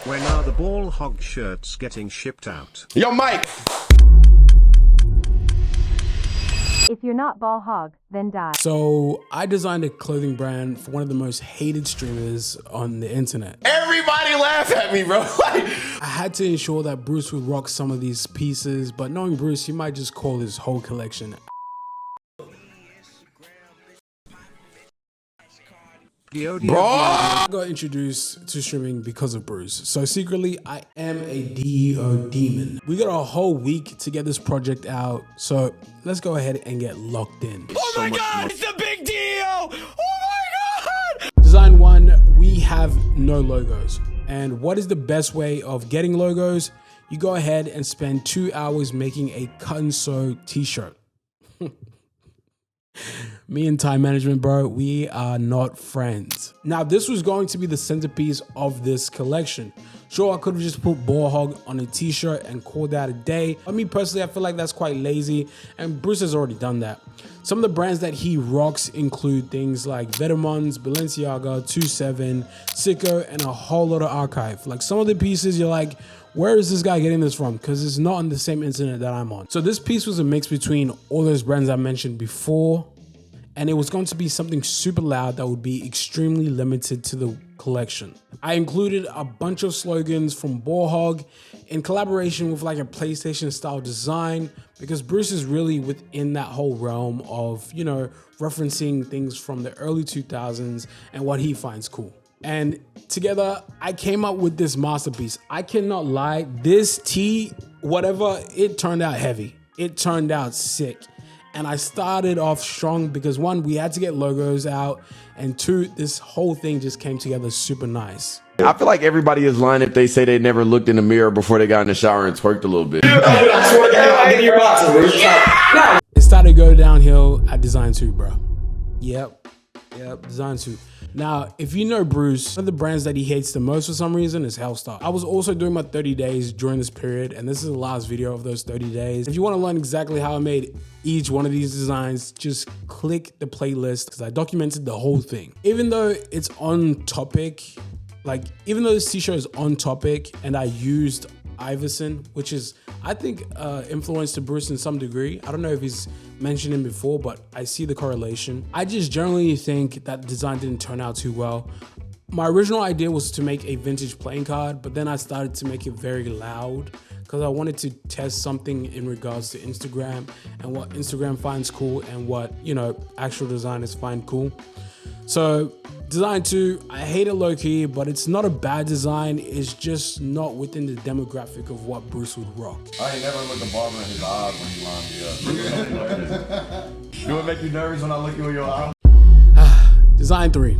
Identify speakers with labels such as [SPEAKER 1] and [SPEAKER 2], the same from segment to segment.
[SPEAKER 1] When are the ball hog shirts getting shipped out?
[SPEAKER 2] Yo, Mike!
[SPEAKER 3] If you're not ball hog, then die.
[SPEAKER 4] So I designed a clothing brand for one of the most hated streamers on the internet.
[SPEAKER 2] Everybody laugh at me, bro.
[SPEAKER 4] I had to ensure that Bruce would rock some of these pieces, but knowing Bruce, he might just call his whole collection.
[SPEAKER 2] Bro!
[SPEAKER 4] I got introduced to streaming because of Bruce. So secretly, I am a DEO demon. We got a whole week to get this project out. So let's go ahead and get locked in.
[SPEAKER 2] Oh my God, it's a big deal! Oh my God!
[SPEAKER 4] Design 1, we have no logos. And what is the best way of getting logos? You go ahead and spend 2 hours making a cut and sew t-shirt. Me and time management, bro, we are not friends. Now, this was going to be the centerpiece of this collection. Sure, I could have just put ball hog on a t-shirt and called that a day. But me personally, I feel like that's quite lazy, and Bruce has already done that. Some of the brands that he rocks include things like Vetements, Balenciaga, 27, Sicko, and a whole lot of archive. Like some of the pieces, you're like, where is this guy getting this from? Because it's not on the same internet that I'm on. So this piece was a mix between all those brands I mentioned before, and it was going to be something super loud that would be extremely limited to the collection. I included a bunch of slogans from Ball Hog in collaboration with like a PlayStation style design, because Bruce is really within that whole realm of, you know, referencing things from the early 2000s and what he finds cool. And together, I came up with this masterpiece. I cannot lie, this tee, whatever, it turned out heavy. It turned out sick. And I started off strong because 1, we had to get logos out, and 2, this whole thing just came together super nice.
[SPEAKER 2] I feel like everybody is lying if they say they never looked in the mirror before they got in the shower and twerked a little bit.
[SPEAKER 5] I swear to God, I'll give you your boxes, Bruce.
[SPEAKER 4] It started to go downhill at Design 2, bro. Yep, Design 2. Now, if you know Bruce, one of the brands that he hates the most for some reason is Hellstar. I was also doing my 30 days during this period, and this is the last video of those 30 days. If you want to learn exactly how I made each one of these designs, just click the playlist because I documented the whole thing. Even though it's on topic, even though this t-shirt is on topic and I used Iverson, which is, I think, influenced to Bruce in some degree. I don't know if he's mentioned him before, but I see the correlation. I just generally think that the design didn't turn out too well. My original idea was to make a vintage playing card, but then I started to make it very loud because I wanted to test something in regards to Instagram and what Instagram finds cool and what, you know, actual designers find cool. So Design 2, I hate it low-key, but it's not a bad design. It's just not within the demographic of what Bruce would rock.
[SPEAKER 6] I ain't never looked a barber in his eyes when he lined me up. Do it make you nervous when I look you in your eye?
[SPEAKER 4] Design 3.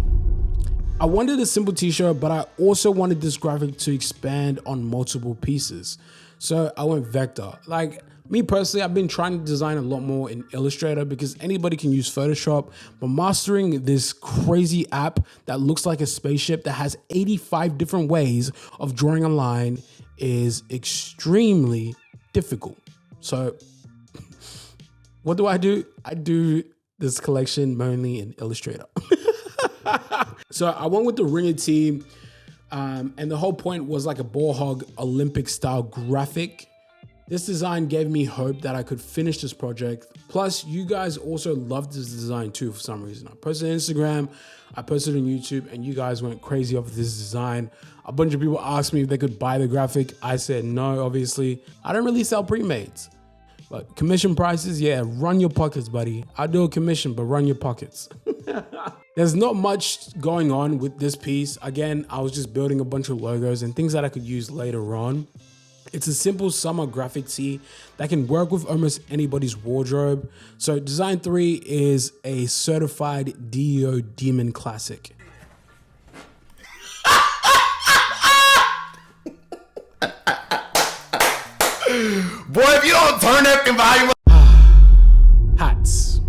[SPEAKER 4] I wanted a simple t-shirt, but I also wanted this graphic to expand on multiple pieces. So I went vector. Like, me personally, I've been trying to design a lot more in Illustrator because anybody can use Photoshop, but mastering this crazy app that looks like a spaceship that has 85 different ways of drawing a line is extremely difficult. So what do? I do this collection mainly in Illustrator. So I went with the ringer team, and the whole point was like a ball hog Olympic style graphic. This design gave me hope that I could finish this project. Plus, you guys also loved this design too for some reason. I posted on Instagram, I posted on YouTube, and you guys went crazy over this design. A bunch of people asked me if they could buy the graphic. I said no, obviously. I don't really sell pre-mades. But commission prices, yeah, run your pockets, buddy. I'll do a commission, but run your pockets. There's not much going on with this piece. Again, I was just building a bunch of logos and things that I could use later on. It's a simple summer graphic tee that can work with almost anybody's wardrobe. So Design 3 is a certified DEO demon classic.
[SPEAKER 2] Boy, if you don't turn that volume up.
[SPEAKER 4] Hats.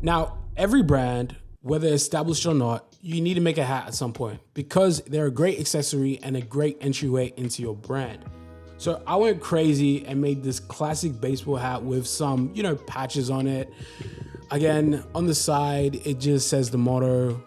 [SPEAKER 4] Now, every brand, whether established or not, you need to make a hat at some point because they're a great accessory and a great entryway into your brand. So I went crazy and made this classic baseball hat with some, you know, patches on it. Again, on the side, it just says the motto,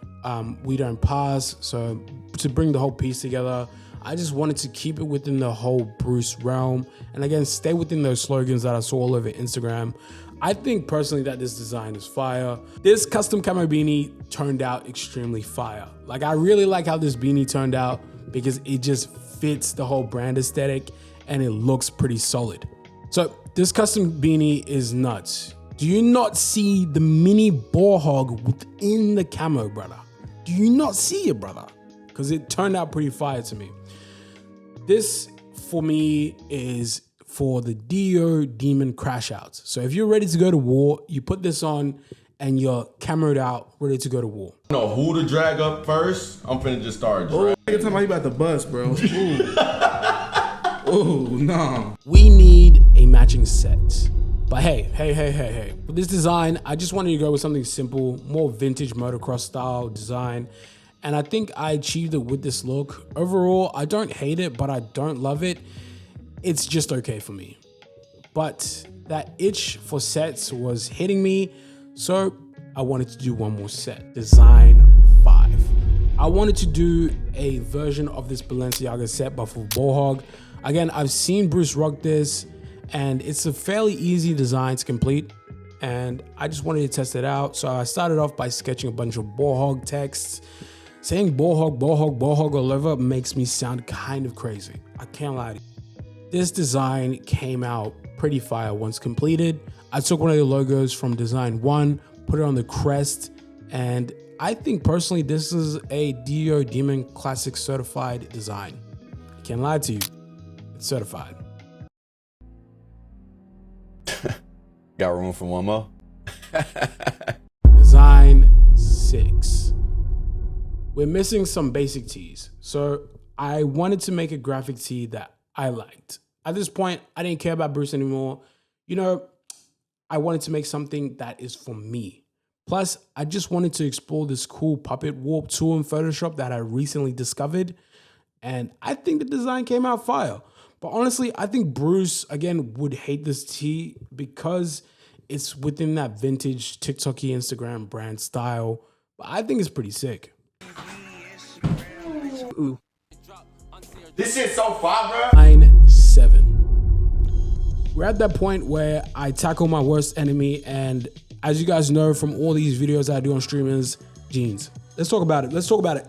[SPEAKER 4] we don't pass. So to bring the whole piece together, I just wanted to keep it within the whole Bruce realm. And again, stay within those slogans that I saw all over Instagram. I think personally that this design is fire. This custom camo beanie turned out extremely fire. Like, I really like how this beanie turned out because it just fits the whole brand aesthetic and it looks pretty solid. So this custom beanie is nuts. Do you not see the mini ball hog within the camo, brother? Do you not see it, brother? Because it turned out pretty fire to me. This, for me, is for the Dio Demon Crash Outs. So if you're ready to go to war, you put this on and you're camoed out, ready to go to war.
[SPEAKER 6] I know who to drag up first. I'm finna just start dragging.
[SPEAKER 7] Nigga talking about you about to bust, bro. Ooh, no.
[SPEAKER 4] We need a matching set. But hey. For this design, I just wanted to go with something simple, more vintage motocross style design. And I think I achieved it with this look. Overall, I don't hate it, but I don't love it. It's just okay for me. But that itch for sets was hitting me, so I wanted to do one more set. Design 5. I wanted to do a version of this Balenciaga set, but for ball hog. Again, I've seen Bruce rock this, and it's a fairly easy design to complete, and I just wanted to test it out. So I started off by sketching a bunch of ball hog texts. Saying ball hog all over makes me sound kind of crazy. I can't lie to you. This design came out pretty fire once completed. I took one of the logos from Design 1, put it on the crest, and I think personally this is a Dio Demon Classic certified design. I can't lie to you, it's certified.
[SPEAKER 2] Got room for one more?
[SPEAKER 4] Design 6. We're missing some basic tees, so I wanted to make a graphic tee that I liked. At this point, I didn't care about Bruce anymore. You know, I wanted to make something that is for me. Plus, I just wanted to explore this cool puppet warp tool in Photoshop that I recently discovered. And I think the design came out fire. But honestly, I think Bruce, again, would hate this tee because it's within that vintage TikToky Instagram brand style. But I think it's pretty sick. Ooh.
[SPEAKER 6] This shit's so fire, bro.
[SPEAKER 4] Design 7. We're at that point where I tackle my worst enemy, and as you guys know from all these videos I do on streamers, jeans. Let's talk about it.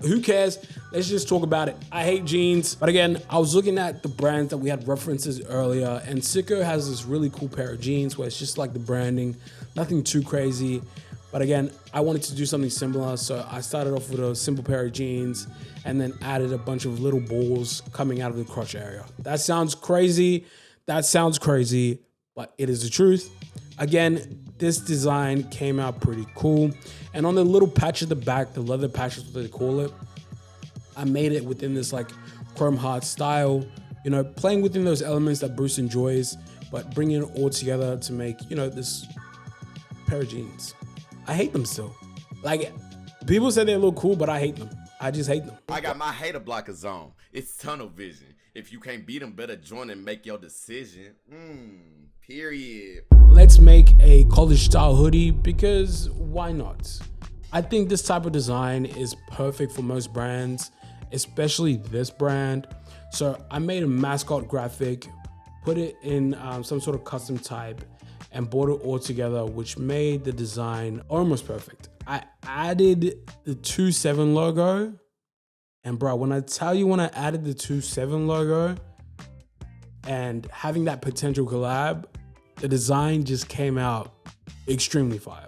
[SPEAKER 4] Who cares? Let's just talk about it. I hate jeans. But again, I was looking at the brands that we had references earlier, and Sicko has this really cool pair of jeans where it's just like the branding, nothing too crazy. But again, I wanted to do something similar, so I started off with a simple pair of jeans and then added a bunch of little balls coming out of the crotch area. That sounds crazy, but it is the truth. Again, this design came out pretty cool. And on the little patch at the back, the leather patch is what they call it, I made it within this like chrome heart style, you know, playing within those elements that Bruce enjoys, but bringing it all together to make, you know, this pair of jeans. I hate them still. Like, people say they look cool, but I hate them. I just hate them.
[SPEAKER 2] I got my hater blockers on. It's tunnel vision. If you can't beat them, better join and make your decision. Period.
[SPEAKER 4] Let's make a college style hoodie because why not? I think this type of design is perfect for most brands, especially this brand. So I made a mascot graphic, put it in some sort of custom type, and brought it all together, which made the design almost perfect. I added the 2-7 logo, and bro, when I tell you when I added the 2-7 logo and having that potential collab, the design just came out extremely fire.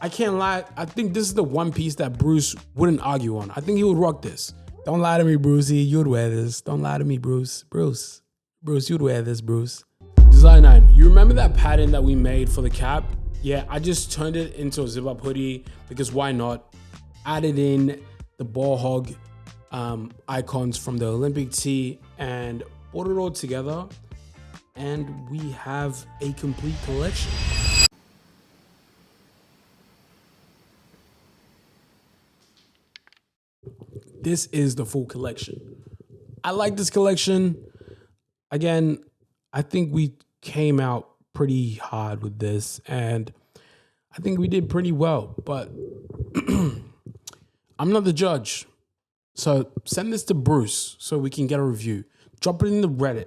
[SPEAKER 4] I can't lie, I think this is the one piece that Bruce wouldn't argue on. I think he would rock this. Don't lie to me, Brucey, you'd wear this. Don't lie to me, Bruce. Bruce, you'd wear this, Bruce. Design 9, you remember that pattern that we made for the cap? Yeah, I just turned it into a zip-up hoodie because why not? Added in the ball hog icons from the Olympic tee and brought it all together, and we have a complete collection. This is the full collection. I like this collection. Again, I think we came out pretty hard with this, and I think we did pretty well, but I'm not the judge. So send this to Bruce so we can get a review. Drop it in the Reddit.